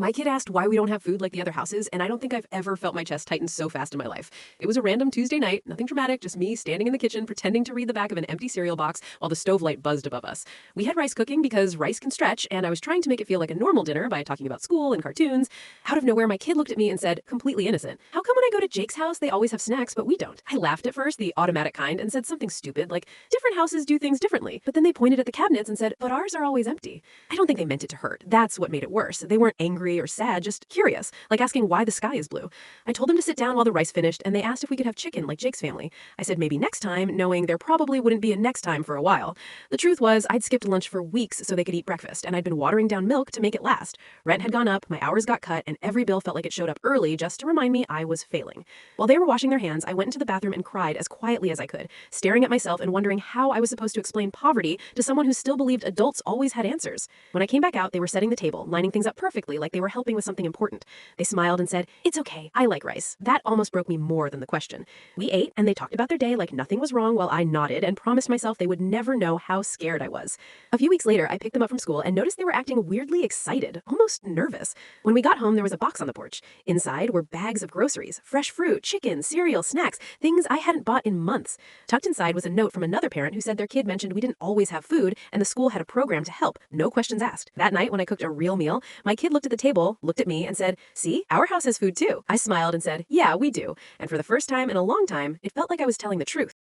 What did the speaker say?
My kid asked why we don't have food like the other houses, and I don't think I've ever felt my chest tighten so fast in my life. It was a random Tuesday night, nothing dramatic, just me standing in the kitchen pretending to read the back of an empty cereal box while the stove light buzzed above us. We had rice cooking because rice can stretch, and I was trying to make it feel like a normal dinner by talking about school and cartoons. Out of nowhere, my kid looked at me and said, completely innocent, "How come when I go to Jake's house, they always have snacks, but we don't?" I laughed at first, the automatic kind, and said something stupid like, different houses do things differently. But then they pointed at the cabinets and said, but ours are always empty. I don't think they meant it to hurt. That's what made it worse. They weren't angry or sad, just curious, like asking why the sky is blue. I told them to sit down while the rice finished, and they asked if we could have chicken like Jake's family. I said maybe next time, knowing there probably wouldn't be a next time for a while. The truth was, I'd skipped lunch for weeks so they could eat breakfast, and I'd been watering down milk to make it last. Rent had gone up, my hours got cut, and every bill felt like it showed up early just to remind me I was failing. While they were washing their hands, I went into the bathroom and cried as quietly as I could, staring at myself and wondering how I was supposed to explain poverty to someone who still believed adults always had answers. When I came back out, they were setting the table, lining things up perfectly like they were helping with something important. They smiled and said, "It's okay, I like rice." That almost broke me more than the question. We ate, and they talked about their day like nothing was wrong while I nodded and promised myself they would never know how scared I was. A few weeks later, I picked them up from school and noticed they were acting weirdly excited, almost nervous. When we got home, there was a box on the porch. Inside were bags of groceries, fresh fruit, chicken, cereal, snacks, things I hadn't bought in months. Tucked inside was a note from another parent who said their kid mentioned we didn't always have food and the school had a program to help, no questions asked. That night, when I cooked a real meal, my kid looked at the table, looked at me, and said, "See, our house has food too." I smiled and said, "Yeah, we do." And for the first time in a long time, it felt like I was telling the truth.